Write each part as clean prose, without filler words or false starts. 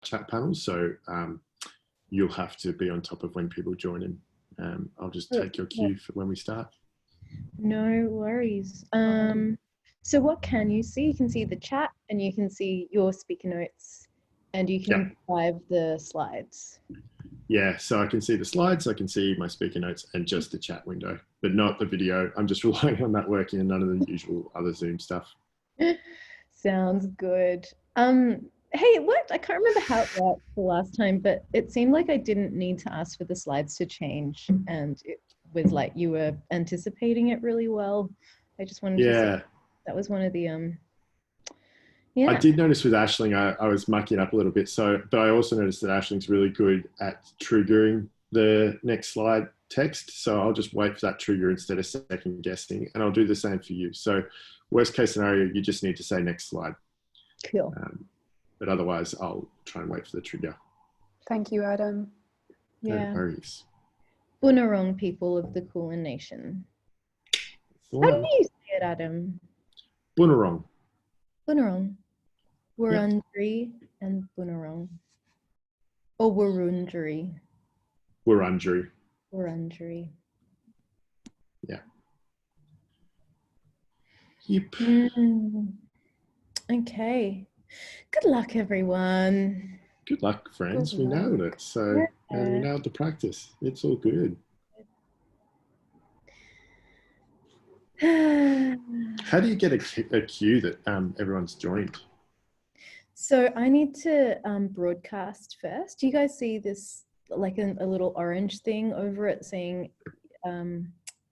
chat panels. So you'll have to be on top of when people join in. I'll just take your cue for when we start. No worries. So what can you see? You can see the chat and you can see your speaker notes and you can drive the slides. Yeah, so I can see the slides, I can see my speaker notes and just the chat window, but not the video. I'm just relying on that working and none of the usual other Zoom stuff. Sounds good. Hey, it worked. I can't remember how it worked the last time, but it seemed like I didn't need to ask for the slides to change and it was like you were anticipating it really well. I just wanted to say that was one of the I did notice with Aisling, I was mucking up a little bit. But I also noticed that Aisling's really good at triggering the next slide text. So I'll just wait for that trigger instead of second guessing, and I'll do the same for you. So worst case scenario, you just need to say next slide. Cool. But otherwise, I'll try and wait for the trigger. Thank you, Adam. Yeah. No worries. Bunurong people of the Kulin Nation. How do you say it, Adam? Bunurong. Bunurong. Wurundjeri and Bunurong. Or Wurundjeri. Wurundjeri. Wurundjeri. Yeah. Yep. Okay. Good luck, everyone. Good luck, friends. We nailed it. So we nailed the practice. It's all good. How do you get a cue that everyone's joined? So I need to broadcast first. Do you guys see this, like a little orange thing over it saying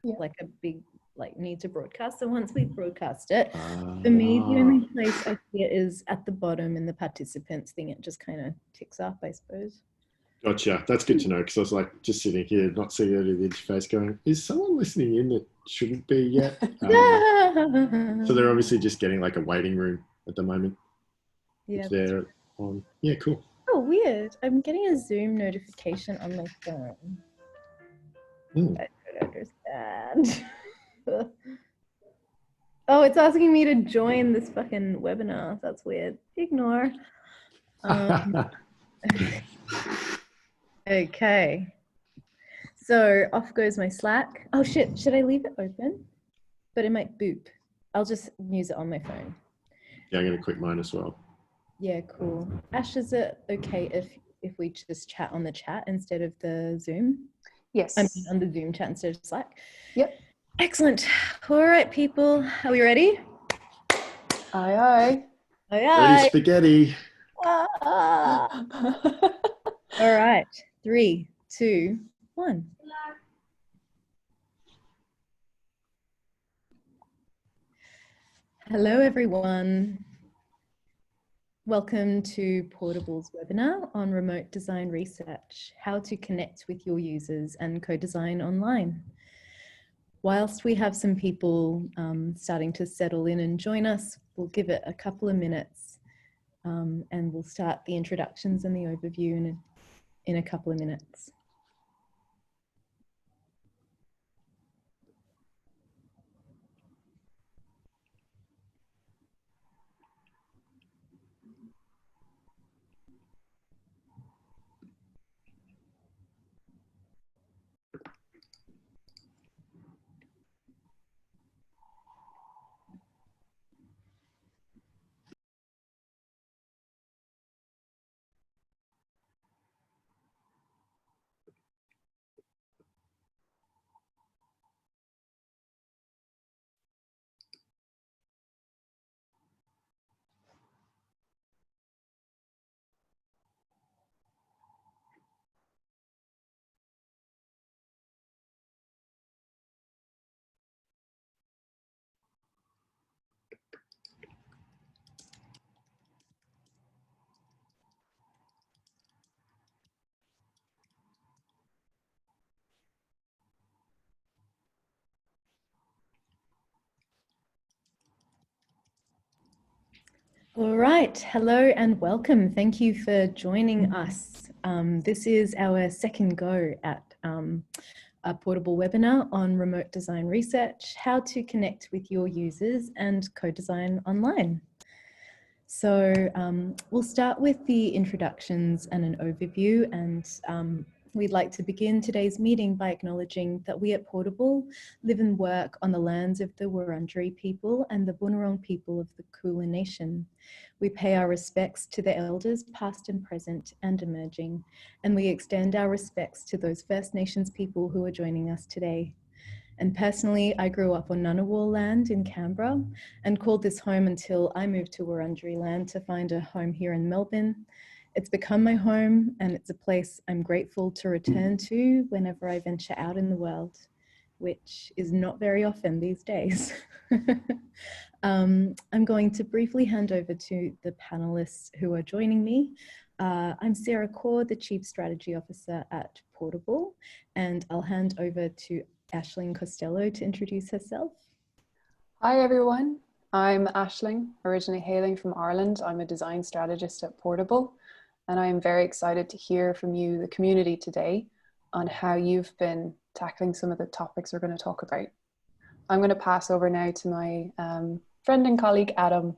like a big, like need to broadcast? So once we broadcast it, for me, the only place I see it is at the bottom in the participants thing. It just kind of ticks up, I suppose. Gotcha. That's good to know, because I was like just sitting here, not seeing it in the interface going, is someone listening in that shouldn't be yet? So they're obviously just getting like a waiting room at the moment. Yeah. They're on. Yeah, cool. Oh, weird. I'm getting a Zoom notification on my phone. I don't understand. Oh, it's asking me to join this fucking webinar. That's weird. Ignore. Okay. So off goes my Slack. Oh shit, should I leave it open? But it might boop. I'll just use it on my phone. Yeah, I'm going to quit mine as well. Yeah, cool. Ash, is it okay if we just chat on the chat instead of the Zoom? Yes. I mean, on the Zoom chat instead of Slack? Yep. Excellent. All right, people. Are we ready? Aye, aye. Aye, aye. Ready, spaghetti. All right. 3, 2, 1. Hello, everyone. Welcome to Portable's webinar on remote design research, how to connect with your users and co-design online. Whilst we have some people starting to settle in and join us, we'll give it a couple of minutes and we'll start the introductions and the overview in a couple of minutes. All right, hello and welcome. Thank you for joining us. This is our second go at a Portable webinar on remote design research, how to connect with your users and co-design online. So we'll start with the introductions and an overview, and we'd like to begin today's meeting by acknowledging that we at Portable live and work on the lands of the Wurundjeri people and the Bunurong people of the Kulin Nation. We pay our respects to the elders past and present and emerging, and we extend our respects to those First Nations people who are joining us today. And personally, I grew up on Ngunnawal land in Canberra and called this home until I moved to Wurundjeri land to find a home here in Melbourne. It's become my home, and it's a place I'm grateful to return to whenever I venture out in the world, which is not very often these days. I'm going to briefly hand over to the panelists who are joining me. I'm Sarah Kaur, the Chief Strategy Officer at Portable, and I'll hand over to Aisling Costello to introduce herself. Hi everyone, I'm Aisling, originally hailing from Ireland. I'm a design strategist at Portable, and I am very excited to hear from you, the community, today on how you've been tackling some of the topics we're going to talk about. I'm going to pass over now to my friend and colleague, Adam.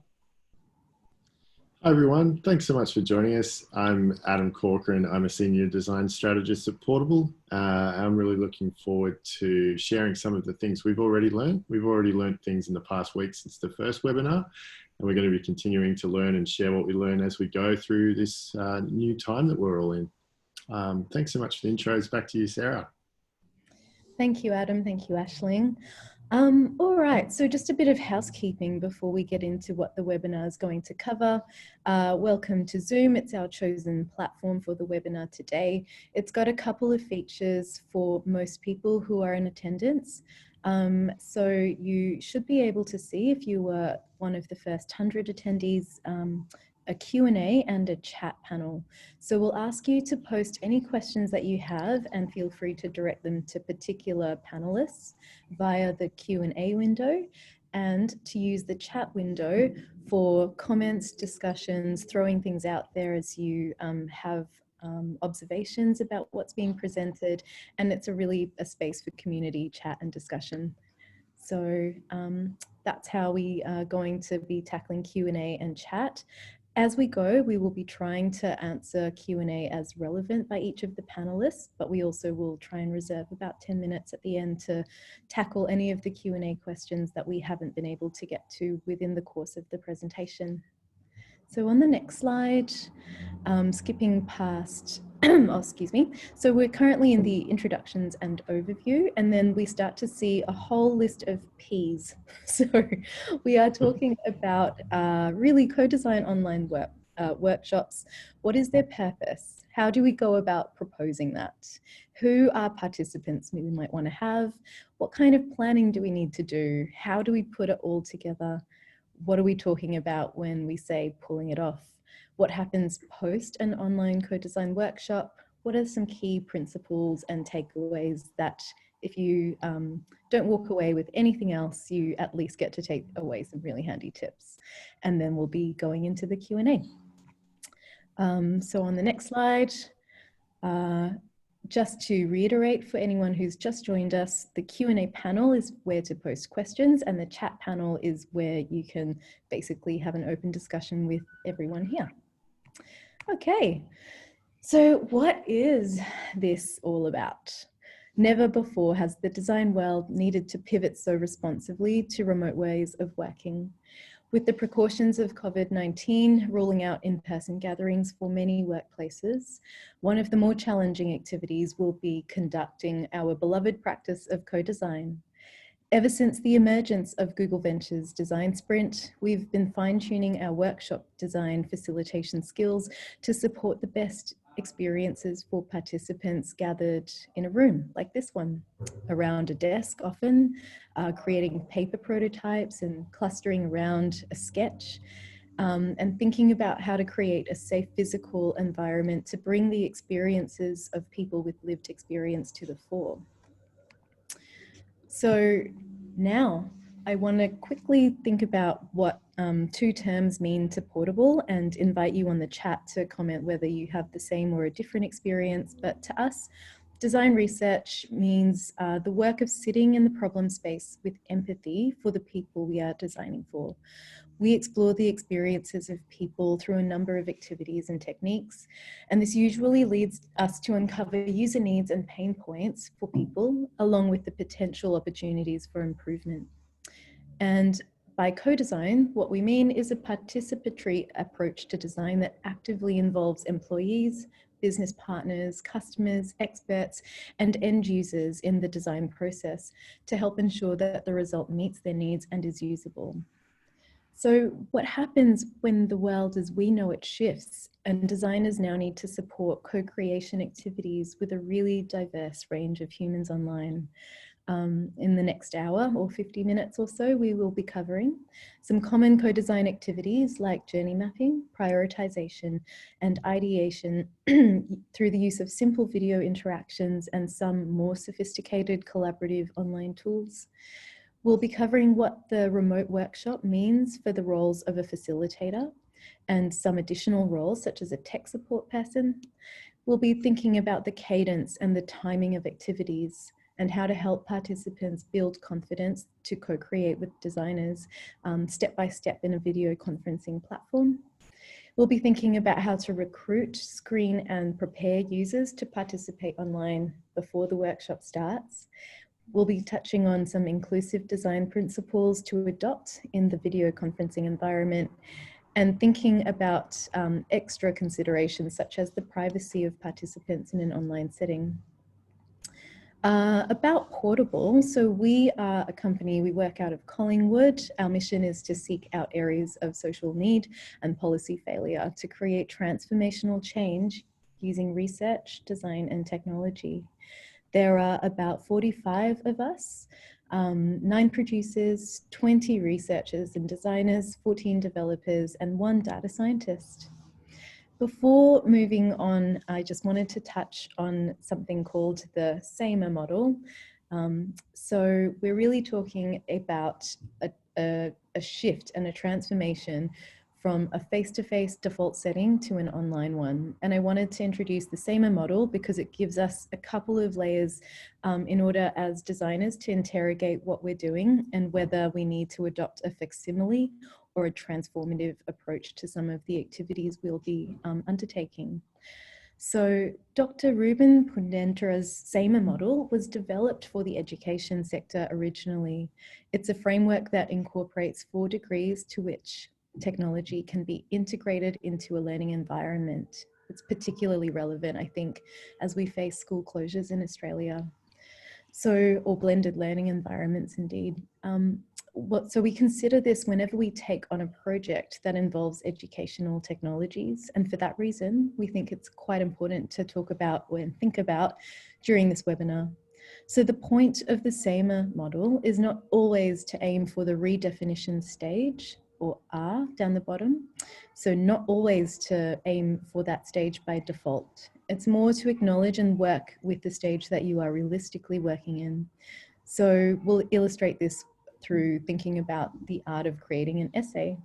Hi everyone, thanks so much for joining us. I'm Adam Corcoran. I'm a senior design strategist at Portable. I'm really looking forward to sharing some of the things we've already learned. We've already learned things in the past week since the first webinar, and we're going to be continuing to learn and share what we learn as we go through this new time that we're all in. Thanks so much for the intros. Back to you, Sarah. Thank you, Adam. Thank you, Aisling. All right, so just a bit of housekeeping before we get into what the webinar is going to cover. Welcome to Zoom. It's our chosen platform for the webinar today. It's got a couple of features for most people who are in attendance. So you should be able to see, if you were one of the first 100 attendees, a Q&A and a chat panel. So we'll ask you to post any questions that you have and feel free to direct them to particular panelists via the Q&A window, and to use the chat window for comments, discussions, throwing things out there as you have observations about what's being presented, and it's really a space for community chat and discussion. So that's how we are going to be tackling Q&A and chat. As we go, we will be trying to answer Q&A as relevant by each of the panelists, but we also will try and reserve about 10 minutes at the end to tackle any of the Q&A questions that we haven't been able to get to within the course of the presentation. So on the next slide, skipping past, oh, excuse me. So we're currently in the introductions and overview, and then we start to see a whole list of Ps. So we are talking about really co-design online workshops. What is their purpose? How do we go about proposing that? Who are participants we might want to have? What kind of planning do we need to do? How do we put it all together? What are we talking about when we say pulling it off? What happens post an online co-design workshop? What are some key principles and takeaways that if you don't walk away with anything else, you at least get to take away some really handy tips? And then we'll be going into the Q&A. So on the next slide, just to reiterate for anyone who's just joined us, the Q&A panel is where to post questions, and the chat panel is where you can basically have an open discussion with everyone here. Okay, so what is this all about? Never before has the design world needed to pivot so responsively to remote ways of working. With the precautions of COVID-19 ruling out in-person gatherings for many workplaces, one of the more challenging activities will be conducting our beloved practice of co-design. Ever since the emergence of Google Ventures Design Sprint, we've been fine-tuning our workshop design facilitation skills to support the best experiences for participants gathered in a room like this one, around a desk often, creating paper prototypes and clustering around a sketch, and thinking about how to create a safe physical environment to bring the experiences of people with lived experience to the fore. So now I want to quickly think about what two terms mean to Portable, and invite you on the chat to comment whether you have the same or a different experience. But to us, Design research means the work of sitting in the problem space with empathy for the people we are designing for. We explore the experiences of people through a number of activities and techniques, and this usually leads us to uncover user needs and pain points for people, along with the potential opportunities for improvement. And by co-design, what we mean is a participatory approach to design that actively involves employees, business partners, customers, experts, and end users in the design process to help ensure that the result meets their needs and is usable. So what happens when the world as we know it shifts and designers now need to support co-creation activities with a really diverse range of humans online? In the next hour or 50 minutes or so, we will be covering some common co-design activities like journey mapping, prioritization, and ideation through the use of simple video interactions and some more sophisticated collaborative online tools. We'll be covering what the remote workshop means for the roles of a facilitator and some additional roles such as a tech support person. We'll be thinking about the cadence and the timing of activities and how to help participants build confidence to co-create with designers step by step in a video conferencing platform. We'll be thinking about how to recruit, screen, and prepare users to participate online before the workshop starts. We'll be touching on some inclusive design principles to adopt in the video conferencing environment and thinking about extra considerations such as the privacy of participants in an online setting. About Portable, so we are a company, we work out of Collingwood. Our mission is to seek out areas of social need and policy failure to create transformational change using research, design, and technology. There are about 45 of us, 9 producers, 20 researchers and designers, 14 developers, and 1 data scientist. Before moving on, I just wanted to touch on something called the SAMR model. So we're really talking about a shift and a transformation from a face-to-face default setting to an online one. And I wanted to introduce the SAMR model because it gives us a couple of layers in order as designers to interrogate what we're doing and whether we need to adopt a facsimile or a transformative approach to some of the activities we'll be undertaking. So Dr. Ruben Pundentara's SAMR model was developed for the education sector originally. It's a framework that incorporates 4 degrees to which technology can be integrated into a learning environment. It's particularly relevant, I think, as we face school closures in Australia. So, or blended learning environments indeed. So we consider this whenever we take on a project that involves educational technologies. And for that reason, we think it's quite important to talk about and think about during this webinar. So the point of the SAMR model is not always to aim for the redefinition stage, or R down the bottom. So not always to aim for that stage by default. It's more to acknowledge and work with the stage that you are realistically working in. So we'll illustrate this through thinking about the art of creating an essay.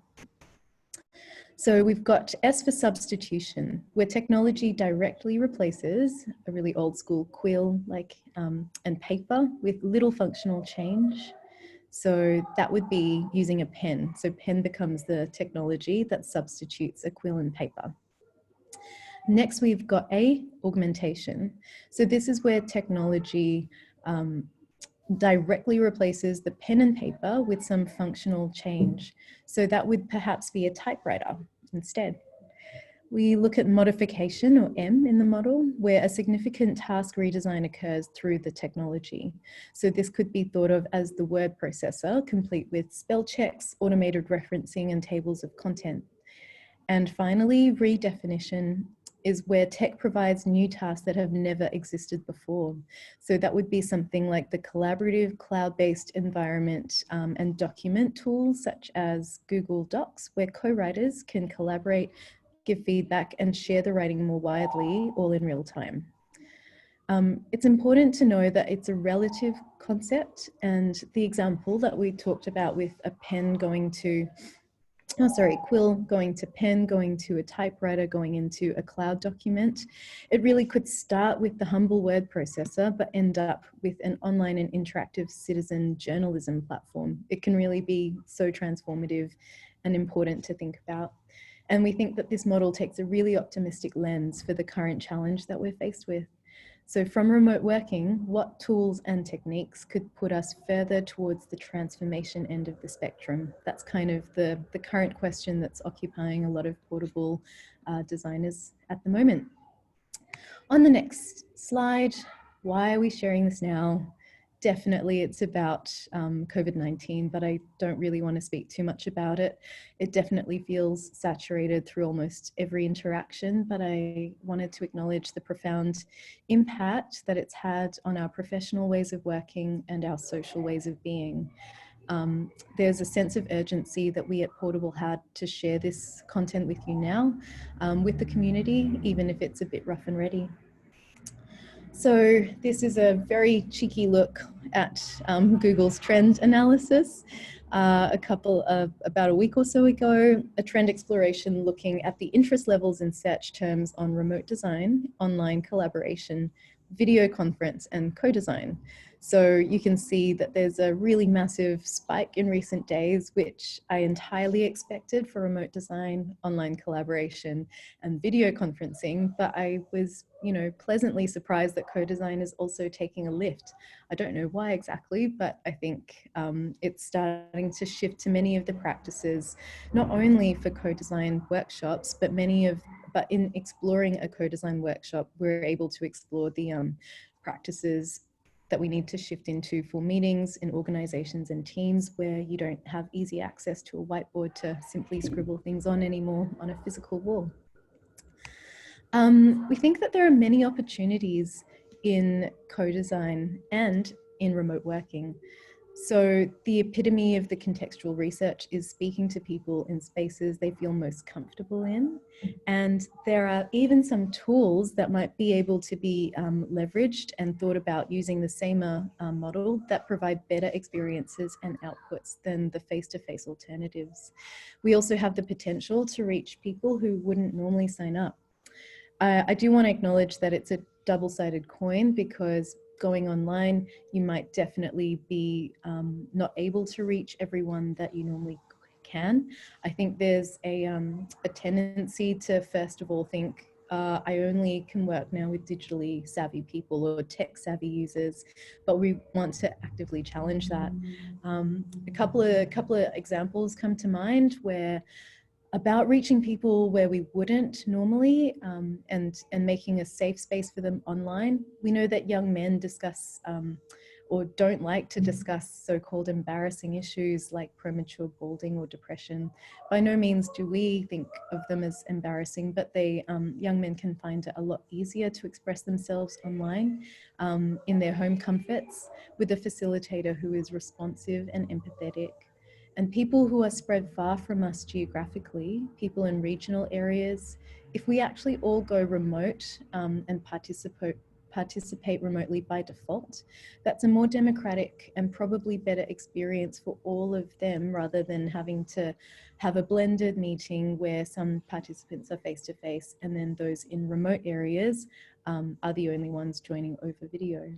So we've got S for substitution, where technology directly replaces a really old school quill and paper with little functional change. So that would be using a pen. So pen becomes the technology that substitutes a quill and paper. Next, we've got A, augmentation. So this is where technology directly replaces the pen and paper with some functional change. So that would perhaps be a typewriter instead. We look at modification, or M, in the model, where a significant task redesign occurs through the technology. So this could be thought of as the word processor, complete with spell checks, automated referencing, and tables of content. And finally, redefinition is where tech provides new tasks that have never existed before. So that would be something like the collaborative cloud-based environment and document tools such as Google Docs, where co-writers can collaborate, give feedback, and share the writing more widely, all in real time. It's important to know that it's a relative concept, and the example that we talked about with a pen going to quill going to pen, going to a typewriter, going into a cloud document. It really could start with the humble word processor, but end up with an online and interactive citizen journalism platform. It can really be so transformative and important to think about. And we think that this model takes a really optimistic lens for the current challenge that we're faced with. So from remote working, what tools and techniques could put us further towards the transformation end of the spectrum? That's kind of the current question that's occupying a lot of portable designers at the moment. On the next slide, why are we sharing this now? Definitely it's about COVID-19, but I don't really want to speak too much about it. It definitely feels saturated through almost every interaction, but I wanted to acknowledge the profound impact that it's had on our professional ways of working and our social ways of being. There's a sense of urgency that we at Portable had to share this content with you now, with the community, even if it's a bit rough and ready. So this is a very cheeky look at Google's trend analysis. About a week or so ago, a trend exploration looking at the interest levels in search terms on remote design, online collaboration, video conference, and co-design. So you can see that there's a really massive spike in recent days, which I entirely expected for remote design, online collaboration, and video conferencing, but I was, pleasantly surprised that co-design is also taking a lift. I don't know why exactly, but I think it's starting to shift to many of the practices, not only for co-design workshops, but in exploring a co-design workshop, we're able to explore the practices that we need to shift into for meetings in organizations and teams where you don't have easy access to a whiteboard to simply scribble things on anymore on a physical wall. We think that there are many opportunities in co-design and in remote working. So the epitome of the contextual research is speaking to people in spaces they feel most comfortable in. And there are even some tools that might be able to be leveraged and thought about using the same model that provide better experiences and outputs than the face-to-face alternatives. We also have the potential to reach people who wouldn't normally sign up. I do want to acknowledge that it's a double-sided coin, because going online, you might definitely be not able to reach everyone that you normally can. I think there's a tendency to, first of all, think I only can work now with digitally savvy people or tech savvy users, but we want to actively challenge that. A couple of examples come to mind where about reaching people where we wouldn't normally, and making a safe space for them online. We know that young men discuss or don't like to discuss so-called embarrassing issues like premature balding or depression. By no means do we think of them as embarrassing, but young men can find it a lot easier to express themselves online in their home comforts with a facilitator who is responsive and empathetic. And people who are spread far from us geographically, people in regional areas, if we actually all go remote and participate remotely by default, that's a more democratic and probably better experience for all of them, rather than having to have a blended meeting where some participants are face-to-face and then those in remote areas are the only ones joining over video.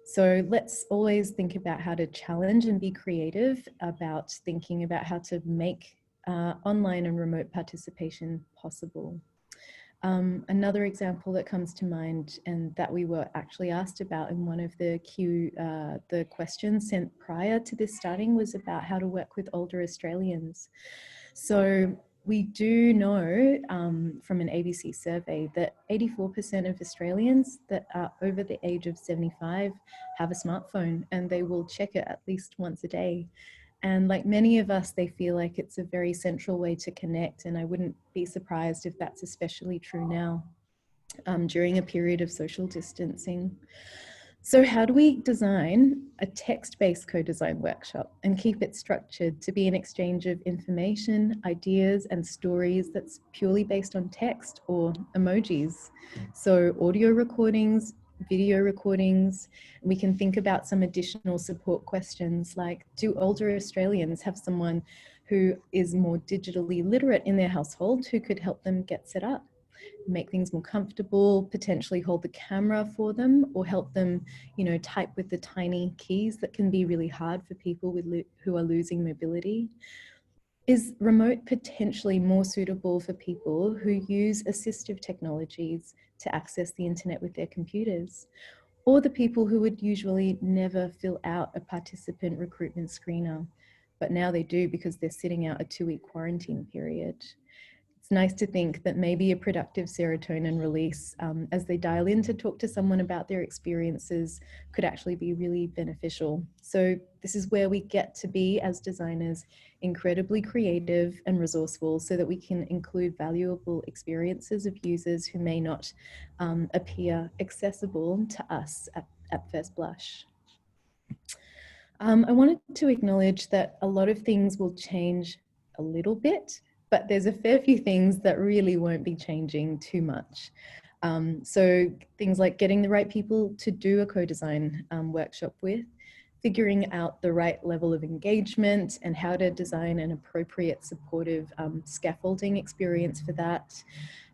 So let's always think about how to challenge and be creative about thinking about how to make online and remote participation possible. Another example that comes to mind, and that we were actually asked about in one of the questions sent prior to this starting, was about how to work with older Australians. So we do know from an ABC survey that 84% of Australians that are over the age of 75 have a smartphone, and they will check it at least once a day. And like many of us, they feel like it's a very central way to connect, and I wouldn't be surprised if that's especially true now during a period of social distancing. So how do we design a text-based co-design workshop and keep it structured to be an exchange of information, ideas, and stories that's purely based on text or emojis? So audio recordings, video recordings. We can think about some additional support questions like, do older Australians have someone who is more digitally literate in their household who could help them get set up, make things more comfortable, potentially hold the camera for them, or help them, type with the tiny keys that can be really hard for people who are losing mobility. Is remote potentially more suitable for people who use assistive technologies to access the internet with their computers, or the people who would usually never fill out a participant recruitment screener, but now they do because they're sitting out a 2-week quarantine period? It's nice to think that maybe a productive serotonin release as they dial in to talk to someone about their experiences could actually be really beneficial. So this is where we get to be, as designers, incredibly creative and resourceful so that we can include valuable experiences of users who may not appear accessible to us at first blush. I wanted to acknowledge that a lot of things will change a little bit, but there's a fair few things that really won't be changing too much. So things like getting the right people to do a co-design workshop with, figuring out the right level of engagement and how to design an appropriate supportive scaffolding experience for that,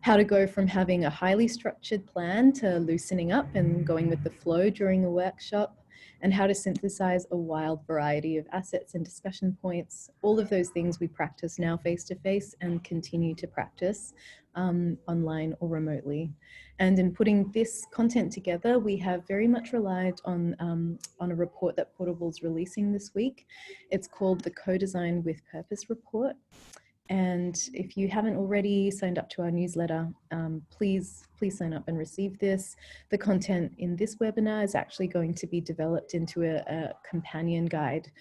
how to go from having a highly structured plan to loosening up and going with the flow during a workshop, and how to synthesize a wild variety of assets and discussion points. All of those things we practice now face-to-face and continue to practice online or remotely. And in putting this content together, we have very much relied on a report that Portable's releasing this week. It's called the Co-Design with Purpose report. And if you haven't already signed up to our newsletter, please sign up and receive this. The content in this webinar is actually going to be developed into a companion guide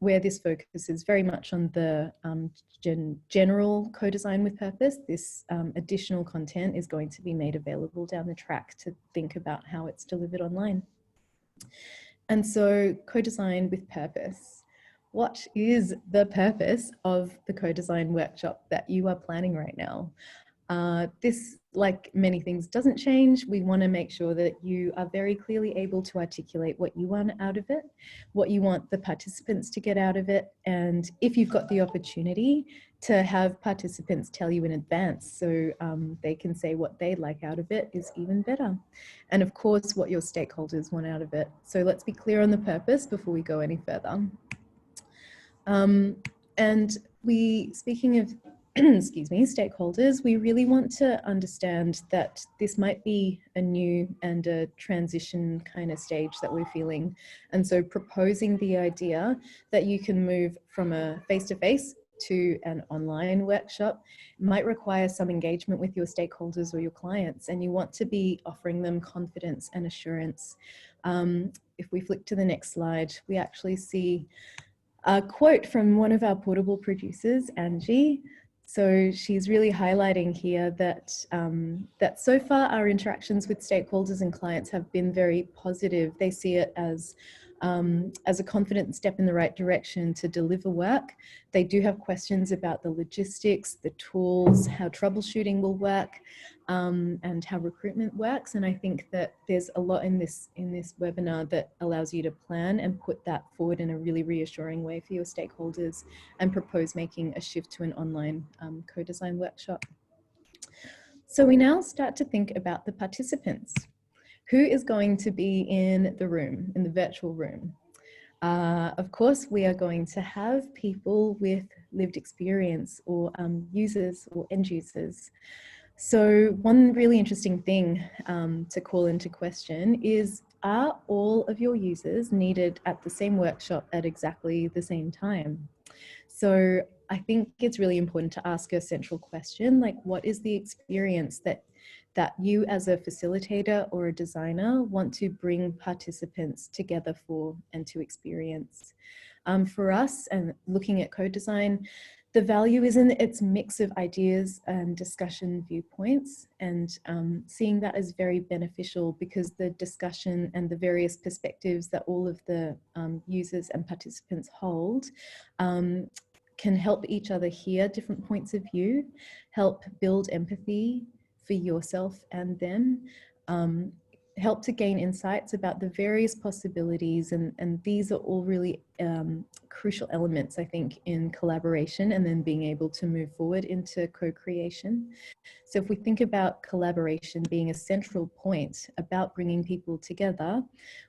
where this focuses very much on the general co-design with purpose. This additional content is going to be made available down the track to think about how it's delivered online. And so co-design with purpose. What is the purpose of the co-design workshop that you are planning right now? This, like many things, doesn't change. We want to make sure that you are very clearly able to articulate what you want out of it, what you want the participants to get out of it, and if you've got the opportunity to have participants tell you in advance so they can say what they'd like out of it, is even better. And of course, what your stakeholders want out of it. So let's be clear on the purpose before we go any further. And speaking of, excuse me, stakeholders, we really want to understand that this might be a new and a transition kind of stage that we're feeling. And so proposing the idea that you can move from a face-to-face to an online workshop might require some engagement with your stakeholders or your clients, and you want to be offering them confidence and assurance. If we flick to the next slide, we actually see a quote from one of our Portable producers, Angie. So she's really highlighting here that, that so far our interactions with stakeholders and clients have been very positive. They see it as a confident step in the right direction to deliver work. They do have questions about the logistics, the tools, how troubleshooting will work, and how recruitment works. And I think that there's a lot in this webinar that allows you to plan and put that forward in a really reassuring way for your stakeholders and propose making a shift to an online co-design workshop. So we now start to think about the participants. Who is going to be in the room, in the virtual room? Of course, we are going to have people with lived experience, or users or end users. So one really interesting thing to call into question is, are all of your users needed at the same workshop at exactly the same time? So I think it's really important to ask a central question, like, what is the experience that you as a facilitator or a designer want to bring participants together for and to experience? For us, and looking at co-design, the value is in its mix of ideas and discussion viewpoints, and seeing that as very beneficial, because the discussion and the various perspectives that all of the users and participants hold can help each other hear different points of view, help build empathy for yourself and them, help to gain insights about the various possibilities, and these are all really crucial elements, I think, in collaboration and then being able to move forward into co-creation. So if we think about collaboration being a central point about bringing people together,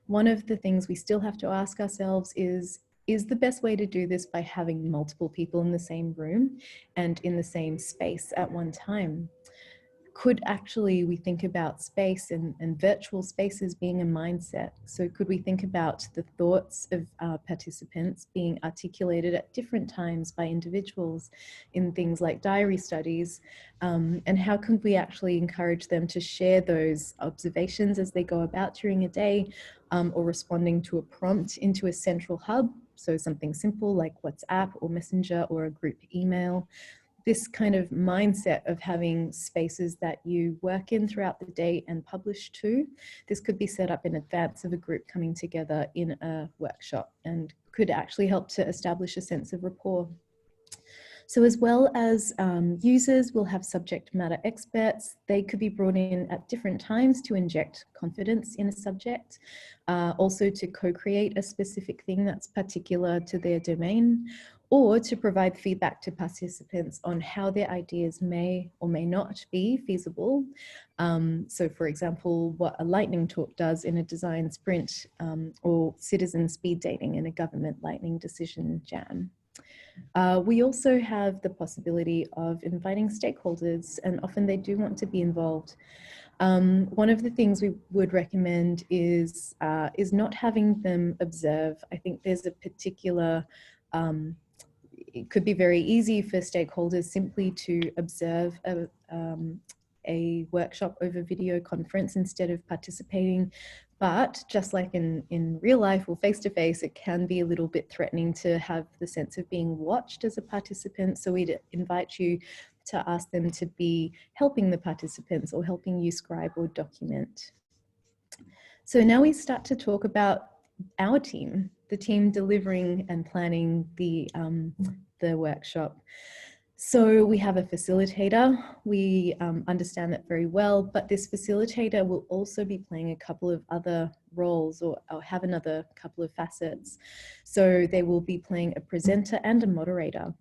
one of the things we still have to ask ourselves is the best way to do this by having multiple people in the same room and in the same space at one time? Could actually we think about space and virtual spaces being a mindset? So could we think about the thoughts of participants being articulated at different times by individuals in things like diary studies? And how can we actually encourage them to share those observations as they go about during a day, or responding to a prompt into a central hub? So something simple like WhatsApp or Messenger or a group email. This kind of mindset of having spaces that you work in throughout the day and publish to, this could be set up in advance of a group coming together in a workshop and could actually help to establish a sense of rapport. So as well as users, we'll have subject matter experts. They could be brought in at different times to inject confidence in a subject, also to co-create a specific thing that's particular to their domain, or to provide feedback to participants on how their ideas may or may not be feasible. So for example, what a lightning talk does in a design sprint, or citizen speed dating in a government lightning decision jam. We also have the possibility of inviting stakeholders, and often they do want to be involved. One of the things we would recommend is not having them observe. I think there's a particular, it could be very easy for stakeholders simply to observe a workshop over video conference instead of participating. But just like in real life or face-to-face, it can be a little bit threatening to have the sense of being watched as a participant. So we'd invite you to ask them to be helping the participants or helping you scribe or document. So now we start to talk about our team, the team delivering and planning the workshop. So we have a facilitator. We understand that very well, but this facilitator will also be playing a couple of other roles, or have another couple of facets. So they will be playing a presenter and a moderator.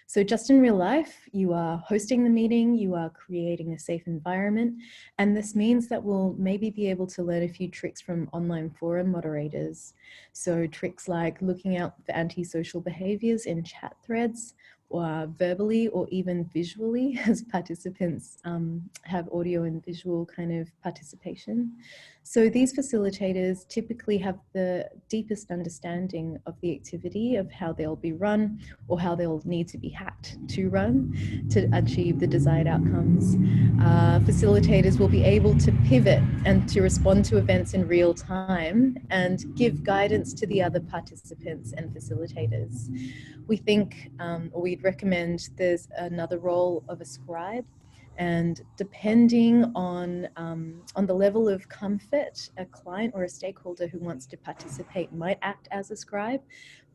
So just in real life, you are hosting the meeting, you are creating a safe environment, and this means that we'll maybe be able to learn a few tricks from online forum moderators. So tricks like looking out for antisocial behaviors in chat threads, or verbally or even visually, as participants have audio and visual kind of participation. So these facilitators typically have the deepest understanding of the activity, of how they'll be run or how they'll need to be hacked to run to achieve the desired outcomes. Facilitators will be able to pivot and to respond to events in real time and give guidance to the other participants and facilitators. We think, or we'd recommend, there's another role of a scribe, and depending on the level of comfort a client or a stakeholder who wants to participate might act as a scribe.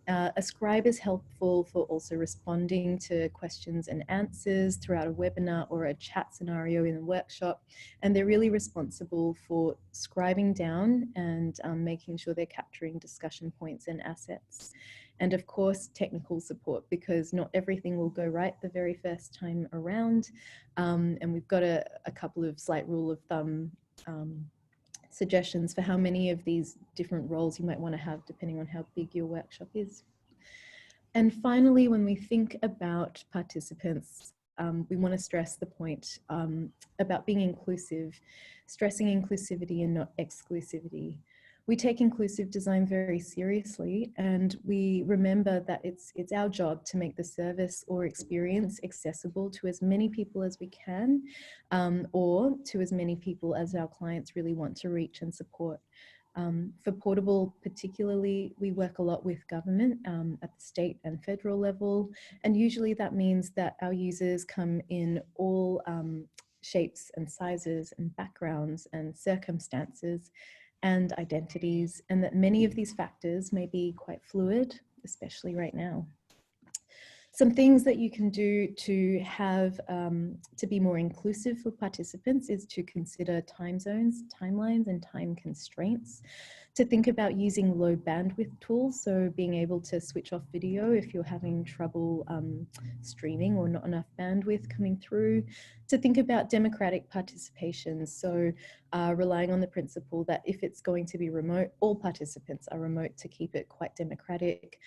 A scribe is helpful for also responding to questions and answers throughout a webinar or a chat scenario in a workshop. And they're really responsible for scribing down and making sure they're capturing discussion points and assets. And of course, technical support, because not everything will go right the very first time around. And we've got a couple of slight rule of thumb suggestions for how many of these different roles you might want to have depending on how big your workshop is. And finally, when we think about participants, we want to stress the point about being inclusive, stressing inclusivity and not exclusivity. We take inclusive design very seriously, and we remember that it's our job to make the service or experience accessible to as many people as we can, or to as many people as our clients really want to reach and support. For Portable particularly, we work a lot with government at the state and federal level, and usually that means that our users come in all shapes and sizes and backgrounds and circumstances and identities, and that many of these factors may be quite fluid, especially right now. Some things that you can do to have to be more inclusive for participants is to consider time zones, timelines, and time constraints. To think about using low bandwidth tools, so being able to switch off video if you're having trouble streaming or not enough bandwidth coming through. To think about democratic participation, so relying on the principle that if it's going to be remote, all participants are remote, to keep it quite democratic,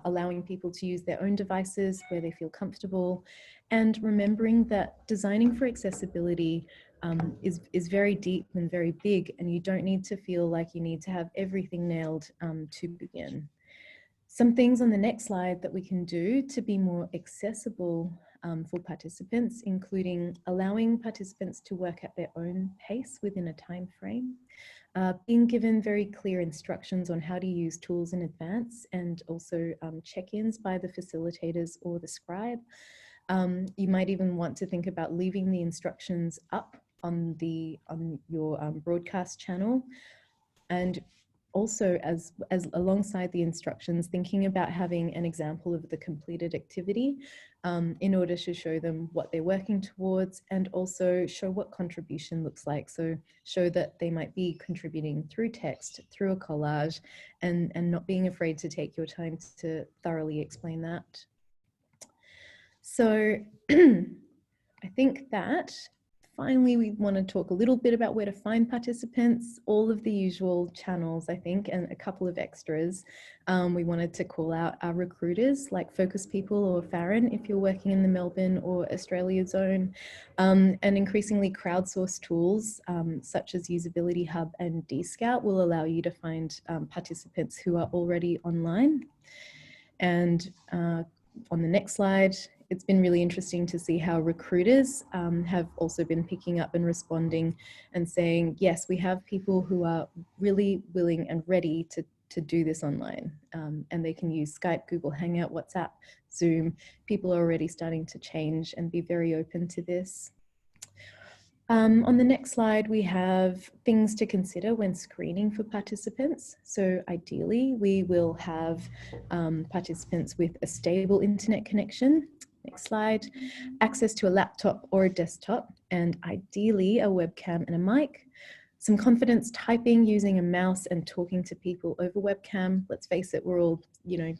allowing people to use their own devices where they feel comfortable, and remembering that designing for accessibility is very deep and very big, and you don't need to feel like you need to have everything nailed to begin. Some things on the next slide that we can do to be more accessible for participants, including allowing participants to work at their own pace within a time frame, being given very clear instructions on how to use tools in advance, and also check-ins by the facilitators or the scribe. You might even want to think about leaving the instructions up on your broadcast channel, and also as alongside the instructions, thinking about having an example of the completed activity in order to show them what they're working towards, and also show what contribution looks like. So show that they might be contributing through text, through a collage, and not being afraid to take your time to thoroughly explain that. So I think that finally we want to talk a little bit about where to find participants, all of the usual channels, I think, and a couple of extras. We wanted to call out our recruiters like Focus People or Farron if you're working in the Melbourne or Australia zone, and increasingly crowdsourced tools such as Usability Hub and DScout will allow you to find participants who are already online. And on the next slide, it's been really interesting to see how recruiters have also been picking up and responding and saying, yes, we have people who are really willing and ready to do this online. And they can use Skype, Google Hangout, WhatsApp, Zoom. People are already starting to change and be very open to this. On the next slide, we have things to consider when screening for participants. So ideally, we will have participants with a stable internet connection. Next slide. Access to a laptop or a desktop, and ideally a webcam and a mic. Some confidence typing using a mouse and talking to people over webcam. Let's face it, we're all,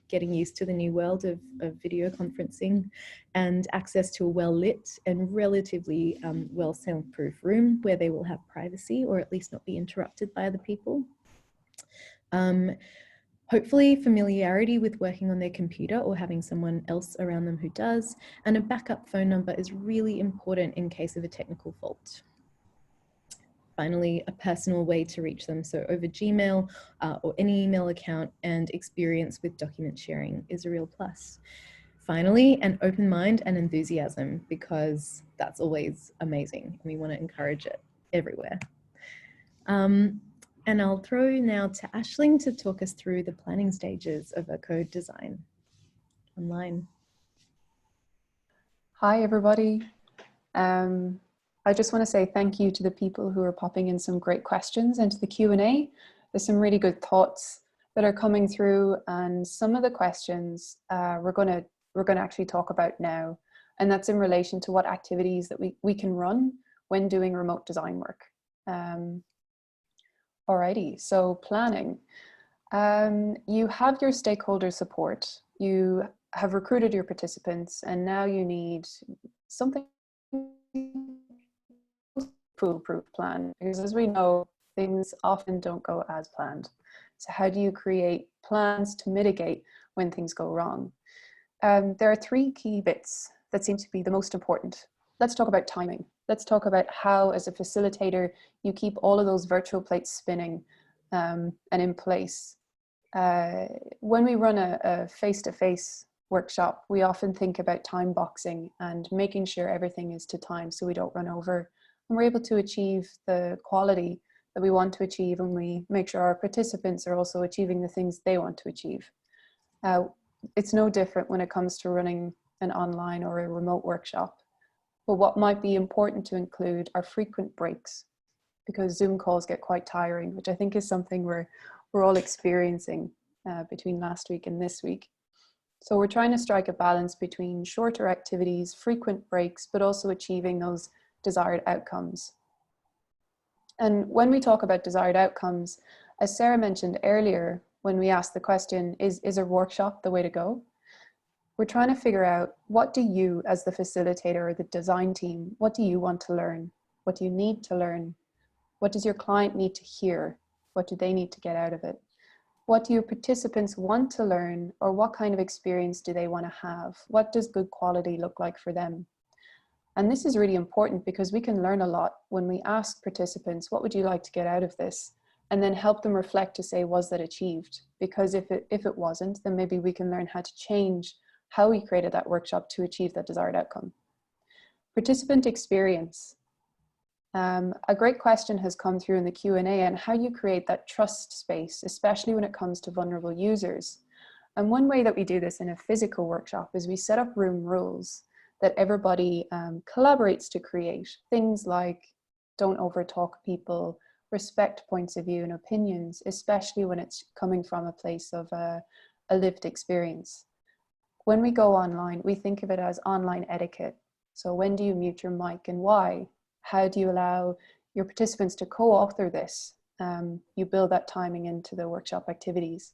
getting used to the new world of video conferencing, and access to a well-lit and relatively well soundproof room where they will have privacy, or at least not be interrupted by other people. Hopefully familiarity with working on their computer or having someone else around them who does, and a backup phone number is really important in case of a technical fault. Finally, a personal way to reach them, so over Gmail or any email account, and experience with document sharing is a real plus. Finally, an open mind and enthusiasm, because that's always amazing and we want to encourage it everywhere. And I'll throw now to Aisling to talk us through the planning stages of a code design online. Hi, everybody. I just want to say thank you to the people who are popping in some great questions into the Q&A. There's some really good thoughts that are coming through, and some of the questions we're going to actually talk about now, and that's in relation to what activities that we can run when doing remote design work. Alrighty, so planning. You have your stakeholder support, you have recruited your participants, and now you need something foolproof plan, because as we know, things often don't go as planned. So how do you create plans to mitigate when things go wrong? There are three key bits that seem to be the most important. Let's talk about timing. Let's talk about how, as a facilitator, you keep all of those virtual plates spinning and in place. When we run a face-to-face workshop, we often think about time boxing and making sure everything is to time so we don't run over, and we're able to achieve the quality that we want to achieve, and we make sure our participants are also achieving the things they want to achieve. It's no different when it comes to running an online or a remote workshop. But what might be important to include are frequent breaks, because Zoom calls get quite tiring, which I think is something we're all experiencing between last week and this week. So we're trying to strike a balance between shorter activities, frequent breaks, but also achieving those desired outcomes. And when we talk about desired outcomes, as Sarah mentioned earlier, when we asked the question, is a workshop the way to go? We're trying to figure out, what do you as the facilitator or the design team, what do you want to learn? What do you need to learn? What does your client need to hear? What do they need to get out of it? What do your participants want to learn, or what kind of experience do they want to have? What does good quality look like for them? And this is really important because we can learn a lot when we ask participants, what would you like to get out of this? And then help them reflect to say, was that achieved? Because if it wasn't, then maybe we can learn how to change how we created that workshop to achieve that desired outcome. Participant experience. A great question has come through in the Q&A on how you create that trust space, especially when it comes to vulnerable users. And one way that we do this in a physical workshop is we set up room rules that everybody collaborates to create. Things like don't overtalk people, respect points of view and opinions, especially when it's coming from a place of a lived experience. When we go online, we think of it as online etiquette. So when do you mute your mic and why? How do you allow your participants to co-author this? You build that timing into the workshop activities.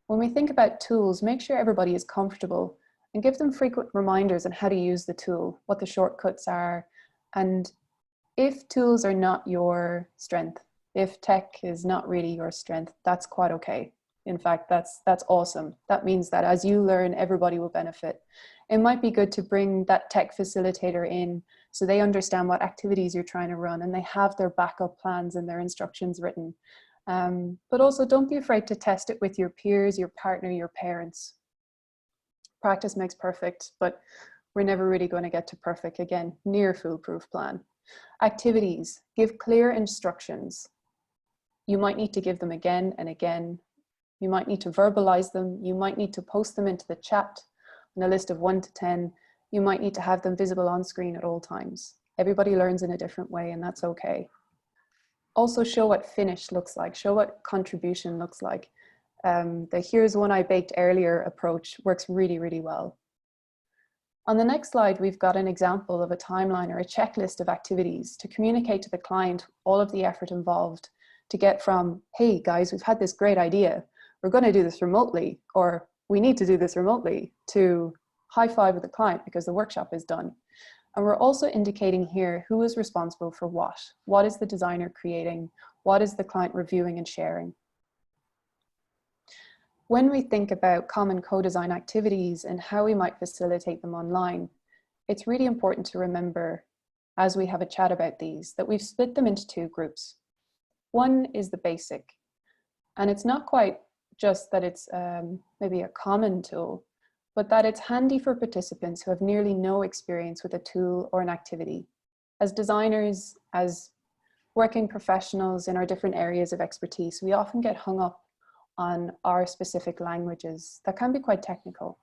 When we think about tools, make sure everybody is comfortable and give them frequent reminders on how to use the tool, what the shortcuts are. And if tools are not your strength, if tech is not really your strength, that's quite okay. In fact, that's awesome. That means that as you learn, everybody will benefit. It might be good to bring that tech facilitator in so they understand what activities you're trying to run and they have their backup plans and their instructions written. But also don't be afraid to test it with your peers, your partner, your parents. Practice makes perfect, but we're never really going to get to perfect. Again, near foolproof plan. Activities, give clear instructions. You might need to give them again and again. You might need to verbalize them. You might need to post them into the chat on a list of 1 to 10. You might need to have them visible on screen at all times. Everybody learns in a different way, and that's okay. Also show what finish looks like, show what contribution looks like. The here's one I baked earlier approach works really, really well. On the next slide, we've got an example of a timeline or a checklist of activities to communicate to the client all of the effort involved to get from, hey guys, we've had this great idea, we're going to do this remotely, or we need to do this remotely, to high five with the client because the workshop is done. And we're also indicating here who is responsible for what. What is the designer creating? What is the client reviewing and sharing? When we think about common co-design activities and how we might facilitate them online, it's really important to remember, as we have a chat about these, that we've split them into 2 groups. One is the basic, and it's not quite just that it's maybe a common tool, but that it's handy for participants who have nearly no experience with a tool or an activity. As designers, as working professionals in our different areas of expertise, we often get hung up on our specific languages that can be quite technical.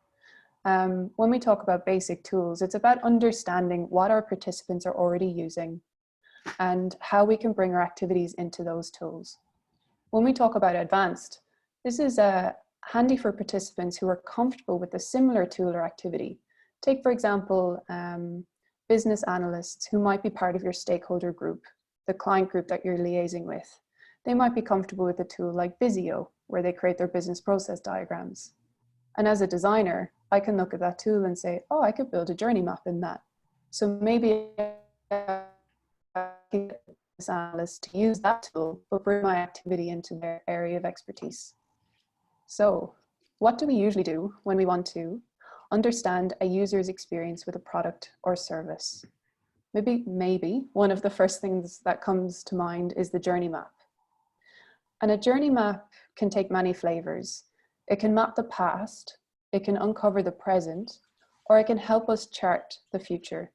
When we talk about basic tools, it's about understanding what our participants are already using and how we can bring our activities into those tools. When we talk about advanced, this is handy for participants who are comfortable with a similar tool or activity. Take, for example, business analysts who might be part of your stakeholder group, the client group that you're liaising with. They might be comfortable with a tool like Visio, where they create their business process diagrams. And as a designer, I can look at that tool and say, oh, I could build a journey map in that. So maybe I can get a business analyst to use that tool, but bring my activity into their area of expertise. So what do we usually do when we want to understand a user's experience with a product or service? Maybe one of the first things that comes to mind is the journey map. And a journey map can take many flavors. It can map the past, it can uncover the present, or it can help us chart the future.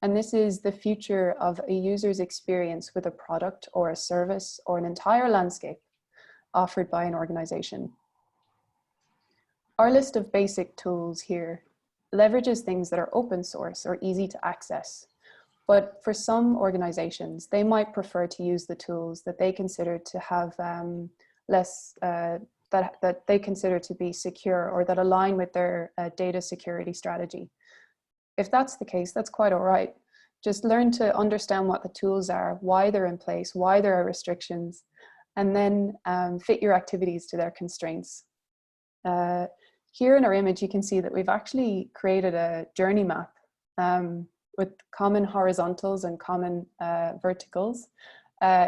And this is the future of a user's experience with a product or a service or an entire landscape offered by an organization. Our list of basic tools here leverages things that are open source or easy to access. But for some organizations, they might prefer to use the tools that they consider to have less that they consider to be secure or that align with their data security strategy. If that's the case, that's quite all right. Just learn to understand what the tools are, why they're in place, why there are restrictions, and then fit your activities to their constraints. Here in our image, you can see that we've actually created a journey map with common horizontals and common verticals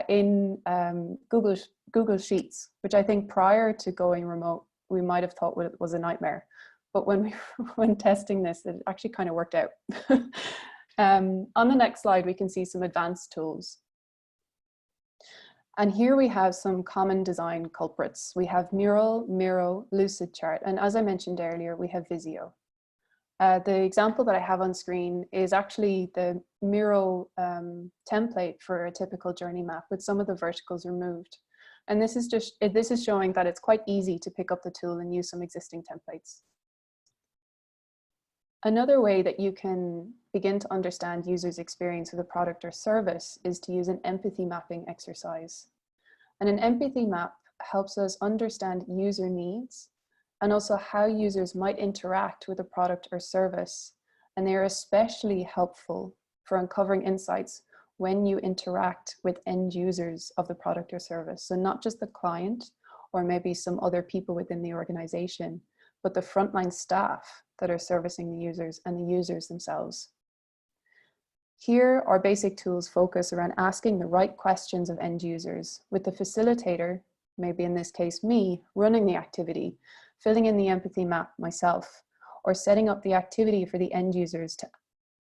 in Google Sheets, which I think prior to going remote, we might have thought was a nightmare. But when testing this, it actually kind of worked out. On the next slide, we can see some advanced tools. And here we have some common design culprits. We have Mural, Miro, Lucidchart, and as I mentioned earlier, we have Visio. The example that I have on screen is actually the Miro template for a typical journey map with some of the verticals removed. And this is showing that it's quite easy to pick up the tool and use some existing templates. Another way that you can begin to understand users' experience with a product or service is to use an empathy mapping exercise. And an empathy map helps us understand user needs and also how users might interact with a product or service. And they are especially helpful for uncovering insights when you interact with end users of the product or service. So not just the client or maybe some other people within the organization, but the frontline staff that are servicing the users and the users themselves. Here, our basic tools focus around asking the right questions of end users, with the facilitator, maybe in this case me, running the activity, filling in the empathy map myself, or setting up the activity for the end users to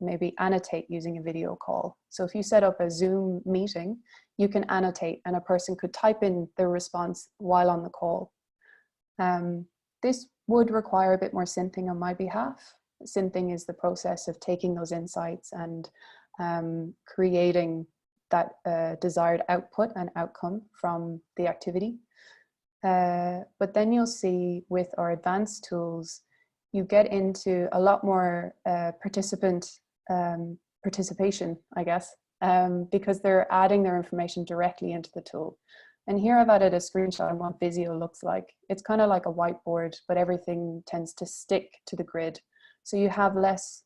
maybe annotate using a video call. So if you set up a Zoom meeting, you can annotate and a person could type in their response while on the call. This would require a bit more synthing on my behalf. Synthing is the process of taking those insights and creating that desired output and outcome from the activity. But then you'll see with our advanced tools, you get into a lot more participation, I guess, because they're adding their information directly into the tool. And here I've added a screenshot of what Visio looks like. It's kind of like a whiteboard, but everything tends to stick to the grid. So you have less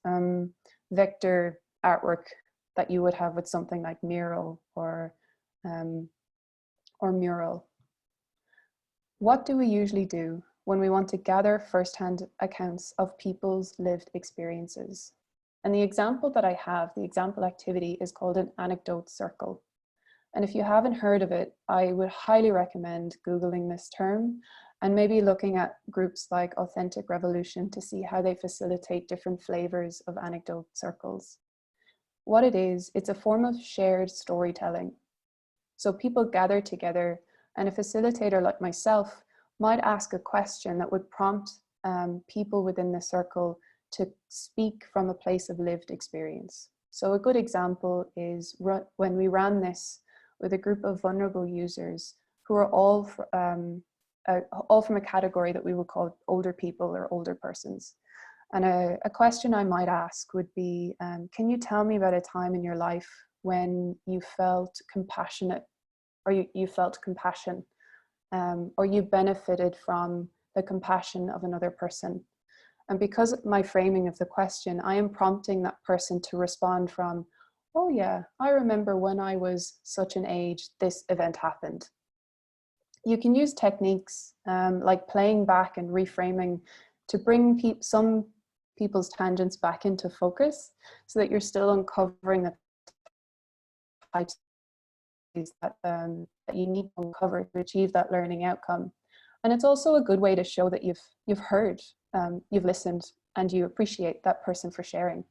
vector artwork that you would have with something like Miro or Mural. What do we usually do when we want to gather firsthand accounts of people's lived experiences? And the example that I have, the example activity, is called an anecdote circle. And if you haven't heard of it, I would highly recommend Googling this term and maybe looking at groups like Authentic Revolution to see how they facilitate different flavors of anecdote circles. What it is, it's a form of shared storytelling. So people gather together and a facilitator like myself might ask a question that would prompt people within the circle to speak from a place of lived experience. So a good example is when we ran this with a group of vulnerable users who are all from a category that we would call older people or older persons. And a question I might ask would be, can you tell me about a time in your life when you felt compassionate, or you felt compassion, or you benefited from the compassion of another person? And because of my framing of the question, I am prompting that person to respond from, oh yeah, I remember when I was such an age, this event happened. You can use techniques like playing back and reframing to bring some people's tangents back into focus so that you're still uncovering the types that you need to uncover to achieve that learning outcome. And it's also a good way to show that you've heard, you've listened, and you appreciate that person for sharing.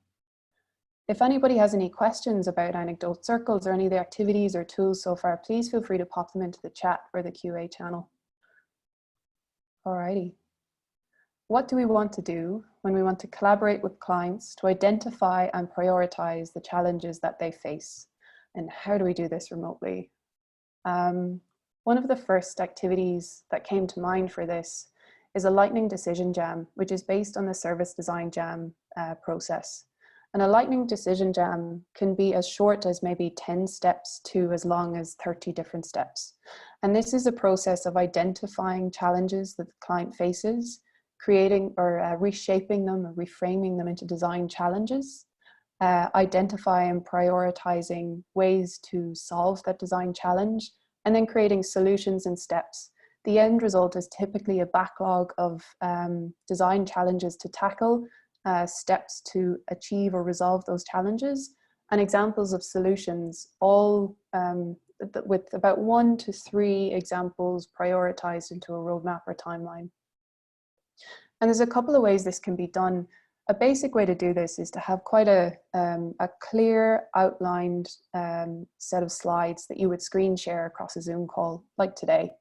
If anybody has any questions about anecdote circles or any of the activities or tools so far, please feel free to pop them into the chat or the QA channel. Alrighty. What do we want to do when we want to collaborate with clients to identify and prioritize the challenges that they face? And how do we do this remotely? One of the first activities that came to mind for this is a lightning decision jam, which is based on the service design jam process. And a lightning decision jam can be as short as maybe 10 steps to as long as 30 different steps. And this is a process of identifying challenges that the client faces, creating or reshaping them or reframing them into design challenges, identifying and prioritizing ways to solve that design challenge, and then creating solutions and steps. The end result is typically a backlog of design challenges to tackle, steps to achieve or resolve those challenges, and examples of solutions, all with about 1 to 3 examples prioritized into a roadmap or timeline. And there's a couple of ways this can be done. A basic way to do this is to have quite a clear outlined set of slides that you would screen share across a Zoom call like today.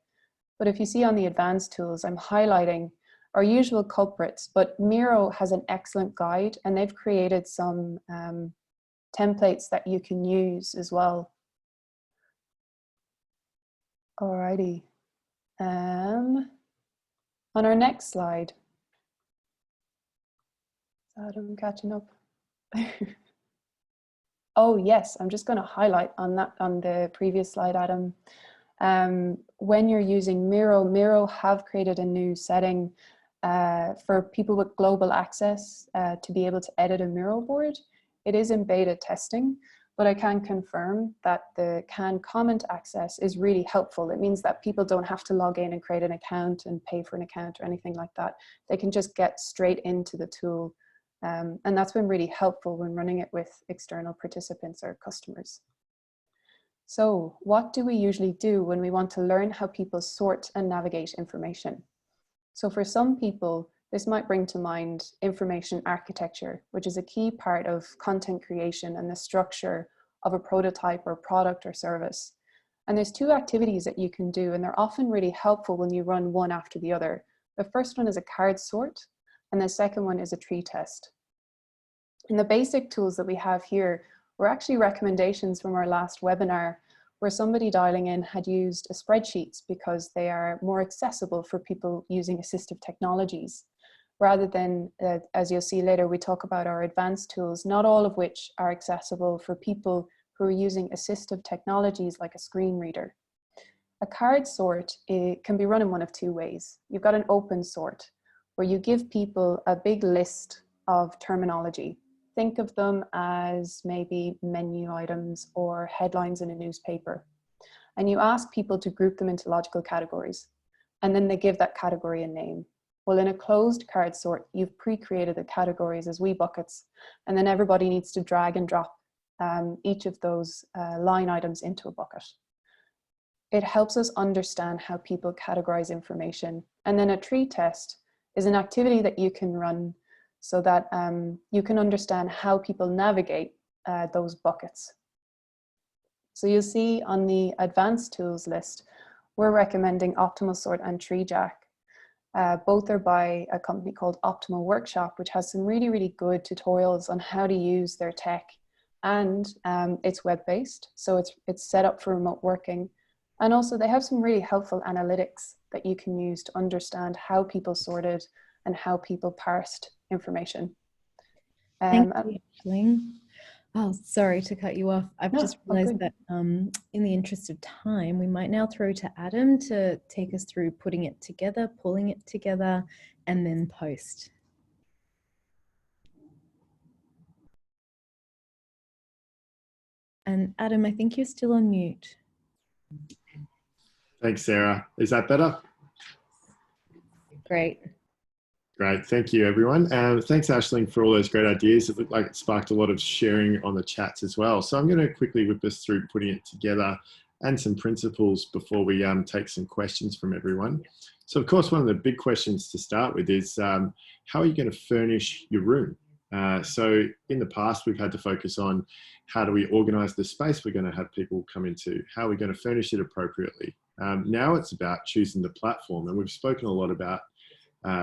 But if you see on the advanced tools, I'm highlighting our usual culprits, but Miro has an excellent guide and they've created some templates that you can use as well. Alrighty. On our next slide, Adam catching up. Oh yes, I'm just going to highlight on the previous slide, Adam. When you're using Miro, Miro have created a new setting for people with global access to be able to edit a Miro board. It is in beta testing, but I can confirm that the can comment access is really helpful. It means that people don't have to log in and create an account and pay for an account or anything like that. They can just get straight into the tool. And that's been really helpful when running it with external participants or customers. So what do we usually do when we want to learn how people sort and navigate information? So for some people, this might bring to mind information architecture, which is a key part of content creation and the structure of a prototype or product or service. And there's 2 activities that you can do, and they're often really helpful when you run one after the other. The first one is a card sort, and the second one is a tree test. And the basic tools that we have here were actually recommendations from our last webinar, where somebody dialing in had used spreadsheets because they are more accessible for people using assistive technologies. Rather than, as you'll see later, we talk about our advanced tools, not all of which are accessible for people who are using assistive technologies like a screen reader. A card sort can be run in one of 2 ways. You've got an open sort, where you give people a big list of terminology. Think of them as maybe menu items or headlines in a newspaper. And you ask people to group them into logical categories. And then they give that category a name. Well, in a closed card sort, you've pre-created the categories as wee buckets. And then everybody needs to drag and drop each of those line items into a bucket. It helps us understand how people categorize information. And then a tree test is an activity that you can run so that you can understand how people navigate those buckets. So you'll see on the advanced tools list, we're recommending Optimal Sort and Tree Jack. Both are by a company called Optimal Workshop, which has some really, really good tutorials on how to use their tech. And it's web-based, so it's set up for remote working. And also they have some really helpful analytics that you can use to understand how people sorted and how people parsed information. Thank you, Aisling. Oh, sorry to cut you off. I've just realized that in the interest of time, we might now throw to Adam to take us through putting it together, pulling it together, and then post. And Adam, I think you're still on mute. Thanks, Sarah. Is that better? Great. Great, thank you everyone. Thanks Aisling for all those great ideas. It looked like it sparked a lot of sharing on the chats as well. So I'm going to quickly whip us through putting it together and some principles before we take some questions from everyone. So of course, one of the big questions to start with is how are you going to furnish your room? So in the past, we've had to focus on how do we organize the space we're going to have people come into, how are we going to furnish it appropriately. Now it's about choosing the platform, and we've spoken a lot about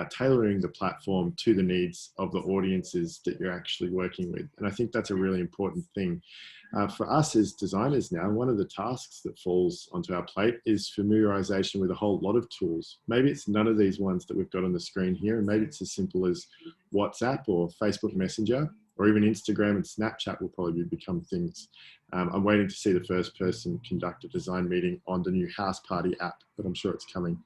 tailoring the platform to the needs of the audiences that you're actually working with. And I think that's a really important thing. For us as designers now, one of the tasks that falls onto our plate is familiarization with a whole lot of tools. Maybe it's none of these ones that we've got on the screen here, and maybe it's as simple as WhatsApp or Facebook Messenger. or even Instagram and Snapchat will probably become things. I'm waiting to see the first person conduct a design meeting on the new House Party app, but I'm sure it's coming.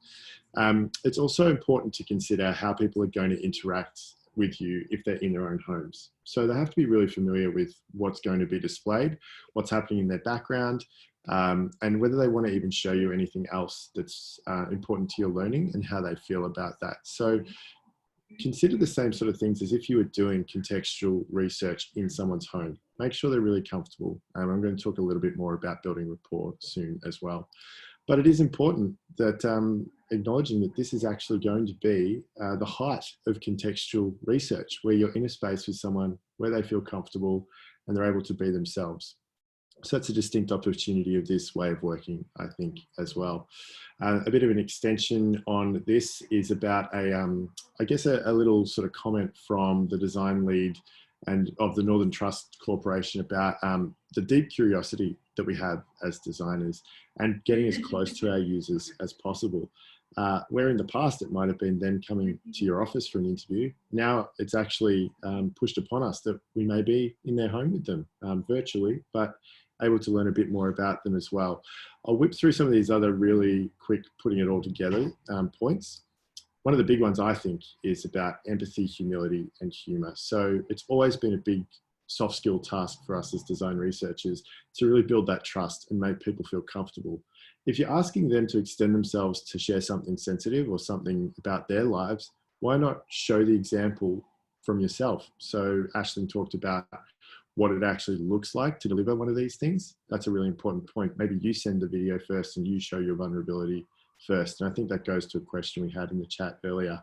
It's also important to consider how people are going to interact with you if they're in their own homes. So they have to be really familiar with what's going to be displayed, what's happening in their background, and whether they want to even show you anything else that's important to your learning and how they feel about that. So consider the same sort of things as if you were doing contextual research in someone's home. Make sure they're really comfortable. I'm going to talk a little bit more about building rapport soon as well. But it is important that acknowledging that this is actually going to be the height of contextual research, where you're in a space with someone where they feel comfortable and they're able to be themselves. So that's a distinct opportunity of this way of working, I think, as well. A bit of an extension on this is about I guess a little sort of comment from the design lead and of the Northern Trust Corporation about the deep curiosity that we have as designers and getting as close to our users as possible. Where in the past it might have been them coming to your office for an interview, now it's actually pushed upon us that we may be in their home with them virtually, but able to learn a bit more about them as well. I'll whip through some of these other really quick, putting it all together points. One of the big ones I think is about empathy, humility, and humor. So it's always been a big soft skill task for us as design researchers to really build that trust and make people feel comfortable. If you're asking them to extend themselves to share something sensitive or something about their lives, why not show the example from yourself? So Aisling talked about what it actually looks like to deliver one of these things. That's a really important point. Maybe you send the video first and you show your vulnerability first. And I think that goes to a question we had in the chat earlier.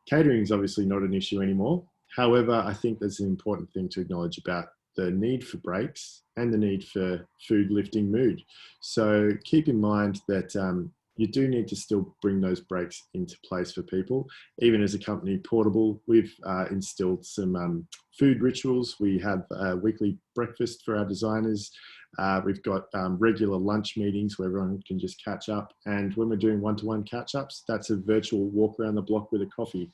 Catering is obviously not an issue anymore. However, I think there's an important thing to acknowledge about the need for breaks and the need for food lifting mood. So keep in mind that you do need to still bring those breaks into place for people. Even as a company, Portable, we've instilled some food rituals. We have a weekly breakfast for our designers. We've got regular lunch meetings where everyone can just catch up. And when we're doing one-to-one catch-ups, that's a virtual walk around the block with a coffee.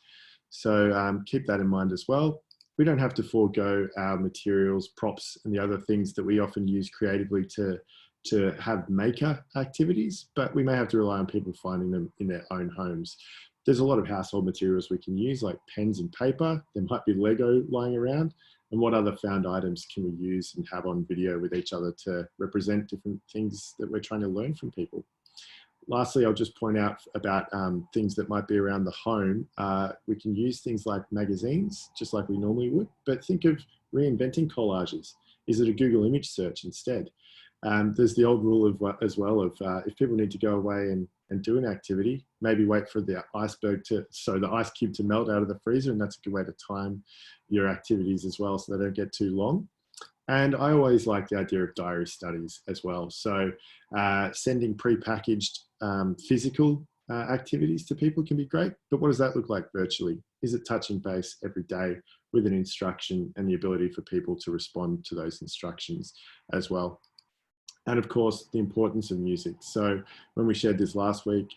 So keep that in mind as well. We don't have to forego our materials, props, and the other things that we often use creatively to have maker activities, but we may have to rely on people finding them in their own homes. There's a lot of household materials we can use, like pens and paper. There might be Lego lying around. And what other found items can we use and have on video with each other to represent different things that we're trying to learn from people? Lastly, I'll just point out about things that might be around the home. We can use things like magazines, just like we normally would, but think of reinventing collages. Is it a Google image search instead? There's the old rule of as well of if people need to go away and do an activity, maybe wait for the the ice cube to melt out of the freezer, and that's a good way to time your activities as well so they don't get too long. And I always like the idea of diary studies as well. So sending pre-packaged physical activities to people can be great, but what does that look like virtually? Is it touching base every day with an instruction and the ability for people to respond to those instructions as well? And of course, the importance of music. So when we shared this last week,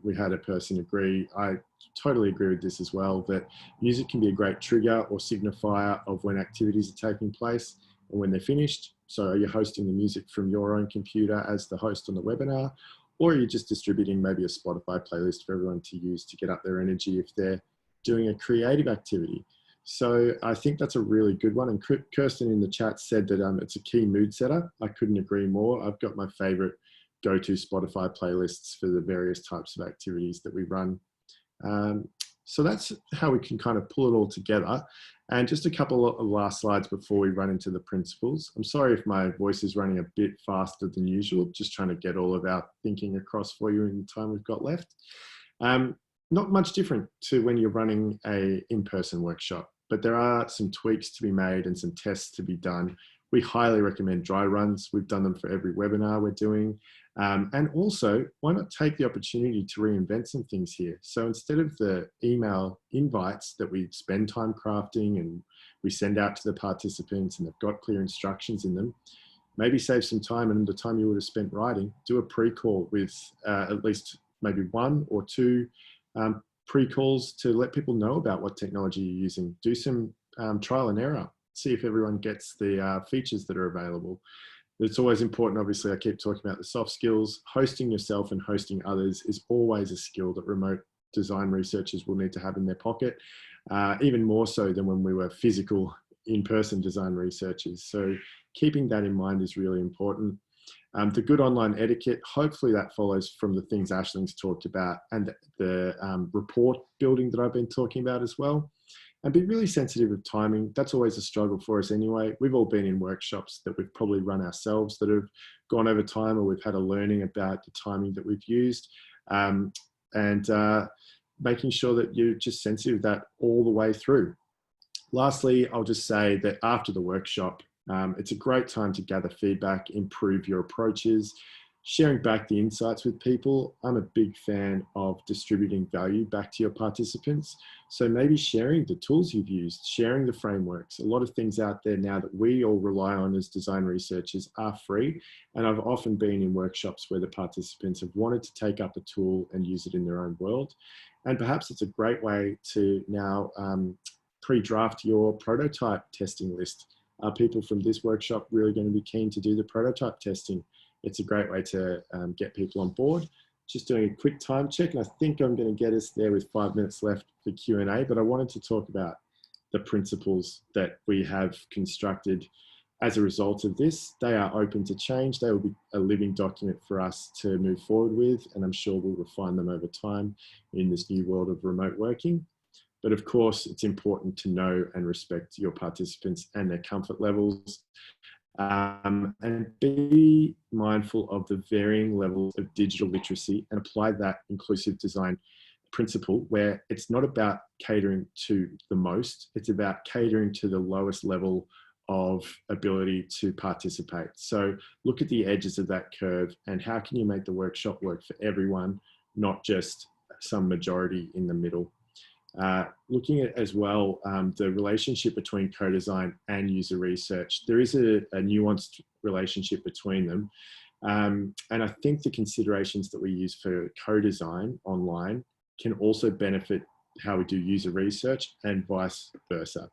we had a person agree, I totally agree with this as well, that music can be a great trigger or signifier of when activities are taking place and when they're finished. So are you hosting the music from your own computer as the host on the webinar, or are you just distributing maybe a Spotify playlist for everyone to use to get up their energy if they're doing a creative activity? So I think that's a really good one. And Kirsten in the chat said that it's a key mood setter. I couldn't agree more. I've got my favorite go-to Spotify playlists for the various types of activities that we run. So that's how we can kind of pull it all together. And just a couple of last slides before we run into the principles. I'm sorry if my voice is running a bit faster than usual, just trying to get all of our thinking across for you in the time we've got left. Not much different to when you're running a in-person workshop, but there are some tweaks to be made and some tests to be done. We highly recommend dry runs. We've done them for every webinar we're doing. And also, why not take the opportunity to reinvent some things here? So instead of the email invites that we spend time crafting and we send out to the participants and they've got clear instructions in them, maybe save some time, and the time you would have spent writing, do a pre-call with at least maybe 1 or 2 pre-calls to let people know about what technology you're using. Do some trial and error. see if everyone gets the features that are available. It's always important, obviously, I keep talking about the soft skills. Hosting yourself and hosting others is always a skill that remote design researchers will need to have in their pocket, even more so than when we were physical in-person design researchers. So keeping that in mind is really important. The good online etiquette, hopefully that follows from the things Ashling's talked about, and the report building that I've been talking about as well. And be really sensitive of timing. That's always a struggle for us anyway. We've all been in workshops that we've probably run ourselves that have gone over time, or we've had a learning about the timing that we've used. Making sure that you're just sensitive of that all the way through. Lastly, I'll just say that after the workshop, it's a great time to gather feedback, improve your approaches, sharing back the insights with people. I'm a big fan of distributing value back to your participants. So maybe sharing the tools you've used, sharing the frameworks. A lot of things out there now that we all rely on as design researchers are free. And I've often been in workshops where the participants have wanted to take up a tool and use it in their own world. And perhaps it's a great way to now pre-draft your prototype testing list. Are people from this workshop really going to be keen to do the prototype testing? It's a great way to get people on board. Just doing a quick time check, and I think I'm going to get us there with 5 minutes left for Q&A, but I wanted to talk about the principles that we have constructed as a result of this. They are open to change. They will be a living document for us to move forward with, and I'm sure we'll refine them over time in this new world of remote working. But of course, it's important to know and respect your participants and their comfort levels. And be mindful of the varying levels of digital literacy and apply that inclusive design principle, where it's not about catering to the most, it's about catering to the lowest level of ability to participate. So look at the edges of that curve and how can you make the workshop work for everyone, not just some majority in the middle. Looking at as well the relationship between co-design and user research. There is a nuanced relationship between them. And I think the considerations that we use for co-design online can also benefit how we do user research and vice versa.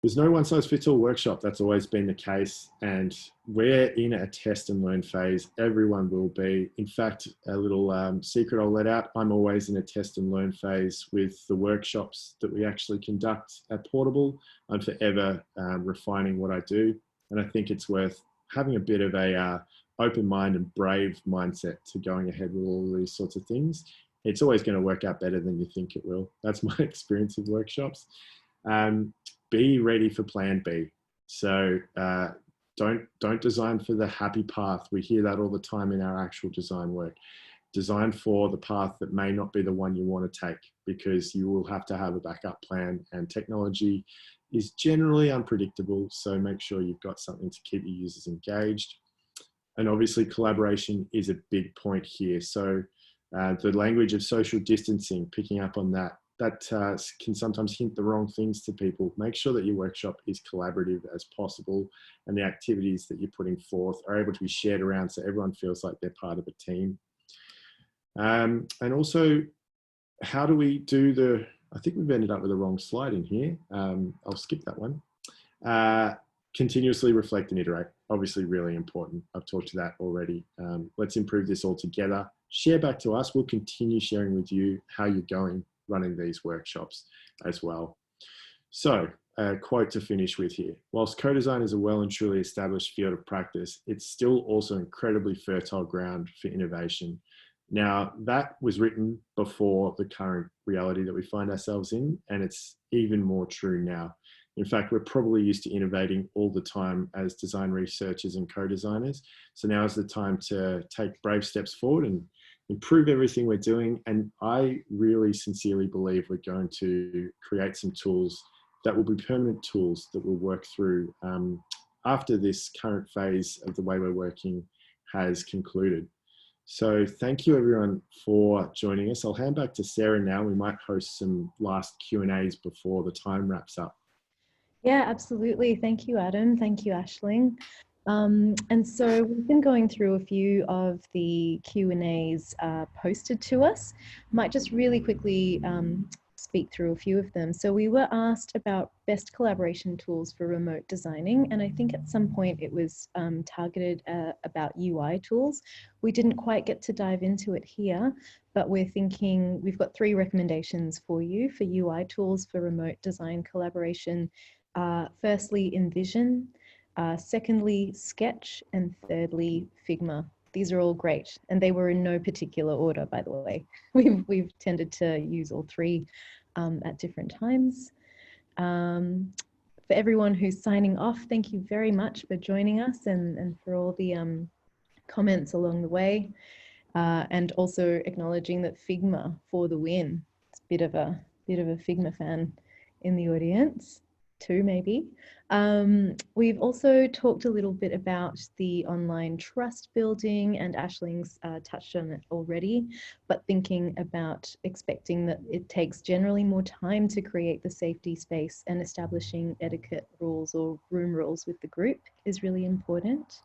There's no one size fits all workshop. That's always been the case. And we're in a test and learn phase. Everyone will be. In fact, a little secret I'll let out, I'm always in a test and learn phase with the workshops that we actually conduct at Portable. I'm forever refining what I do. And I think it's worth having a bit of a open mind and brave mindset to going ahead with all these sorts of things. It's always going to work out better than you think it will. That's my experience of workshops. Be ready for plan B. So don't design for the happy path. We hear that all the time in our actual design work. Design for the path that may not be the one you want to take, because you will have to have a backup plan, and technology is generally unpredictable. So make sure you've got something to keep your users engaged. And obviously collaboration is a big point here. So the language of social distancing, picking up on that, can sometimes hint the wrong things to people. Make sure that your workshop is collaborative as possible, and the activities that you're putting forth are able to be shared around so everyone feels like they're part of a team. And also, how do we do the, I think we've ended up with the wrong slide in here. I'll skip that one. Continuously reflect and iterate, obviously really important. I've talked to that already. Let's improve this all together. Share back to us. We'll continue sharing with you how you're going running these workshops as well. So a quote to finish with here. Whilst co-design is a well and truly established field of practice, it's still also incredibly fertile ground for innovation. Now, that was written before the current reality that we find ourselves in, and it's even more true now. In fact, we're probably used to innovating all the time as design researchers and co-designers. So now is the time to take brave steps forward and improve everything we're doing. And I really sincerely believe we're going to create some tools that will be permanent tools that will work through after this current phase of the way we're working has concluded. So thank you everyone for joining us. I'll hand back to Sarah now. We might host some last Q&As before the time wraps up. Yeah, absolutely. Thank you, Adam. Thank you, Aisling. And so we've been going through a few of the Q&As posted to us. Might just really quickly speak through a few of them. So we were asked about best collaboration tools for remote designing, and I think at some point it was targeted about UI tools. We didn't quite get to dive into it here, but we're thinking we've got 3 recommendations for you for UI tools for remote design collaboration. Firstly, InVision, secondly, Sketch, and thirdly, Figma. These are all great, and they were in no particular order, by the way. We've tended to use all 3 at different times. For everyone who's signing off, thank you very much for joining us and for all the comments along the way, and also acknowledging that Figma for the win. It's a bit of a Figma fan in the audience too, maybe. We've also talked a little bit about the online trust building, and Ashling's touched on it already, but thinking about expecting that it takes generally more time to create the safety space, and establishing etiquette rules or room rules with the group is really important.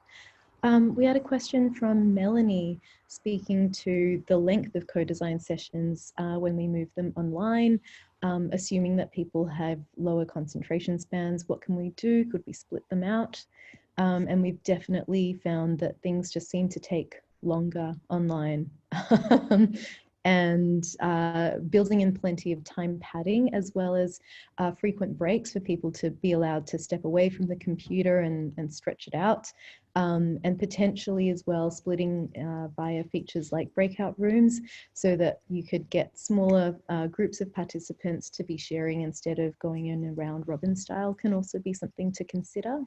We had a question from Melanie speaking to the length of co-design sessions when we move them online, assuming that people have lower concentration spans. What can we do? Could we split them out? And we've definitely found that things just seem to take longer online. And building in plenty of time padding, as well as frequent breaks for people to be allowed to step away from the computer and stretch it out. And potentially as well splitting via features like breakout rooms, so that you could get smaller groups of participants to be sharing instead of going in a round robin style, can also be something to consider.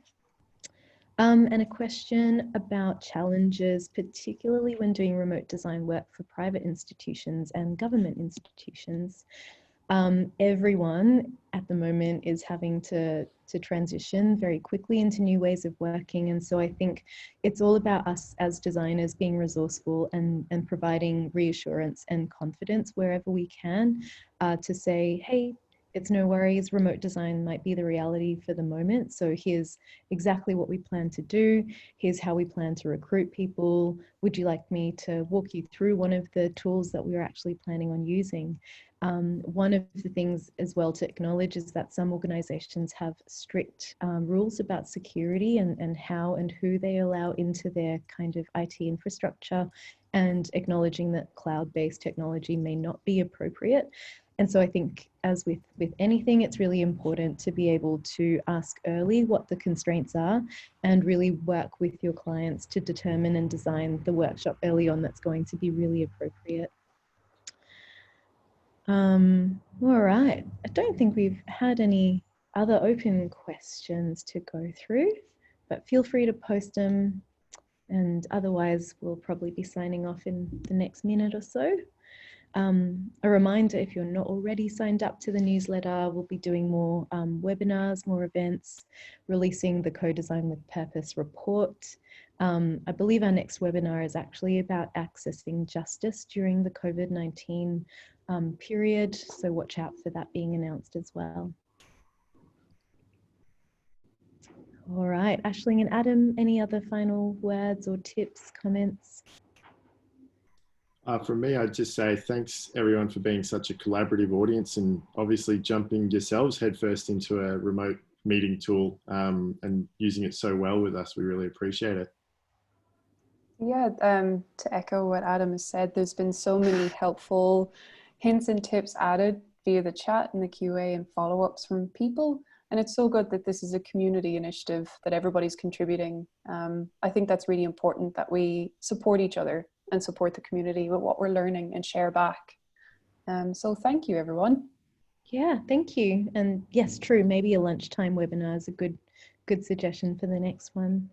And a question about challenges, particularly when doing remote design work for private institutions and government institutions. Everyone at the moment is having to transition very quickly into new ways of working. And so I think it's all about us as designers being resourceful and providing reassurance and confidence wherever we can, to say, hey, it's no worries, remote design might be the reality for the moment. So here's exactly what we plan to do. Here's how we plan to recruit people. Would you like me to walk you through one of the tools that we're actually planning on using? One of the things as well to acknowledge is that some organizations have strict rules about security and how and who they allow into their kind of IT infrastructure, and acknowledging that cloud-based technology may not be appropriate. And so I think, as with anything, it's really important to be able to ask early what the constraints are, and really work with your clients to determine and design the workshop early on that's going to be really appropriate. All right, I don't think we've had any other open questions to go through, but feel free to post them, and otherwise we'll probably be signing off in the next minute or so. A reminder, if you're not already signed up to the newsletter, we'll be doing more webinars, more events, releasing the Co-Design with Purpose report. I believe our next webinar is actually about accessing justice during the COVID-19 period, so watch out for that being announced as well. All right, Aisling and Adam, any other final words or tips, comments? From me, I'd just say thanks everyone for being such a collaborative audience, and obviously jumping yourselves headfirst into a remote meeting tool and using it so well with us. We really appreciate it. Yeah, to echo what Adam has said, there's been so many helpful hints and tips added via the chat and the QA and follow-ups from people. And it's so good that this is a community initiative, that everybody's contributing. I think that's really important, that we support each other and support the community with what we're learning and share back. So thank you, everyone. Yeah, thank you. And yes, true, maybe a lunchtime webinar is a good suggestion for the next one.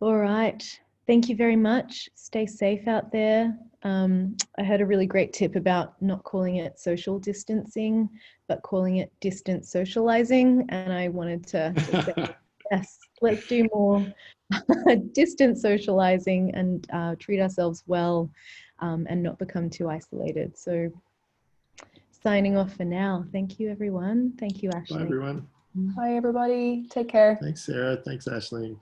All right, thank you very much. Stay safe out there. I heard a really great tip about not calling it social distancing, but calling it distance socializing. And I wanted to say, yes, let's do more distance socializing and treat ourselves well, and not become too isolated. So signing off for now. Thank you, everyone. Thank you, Ashley. Bye, everyone. Bye, everybody. Take care. Thanks, Sarah. Thanks, Ashley.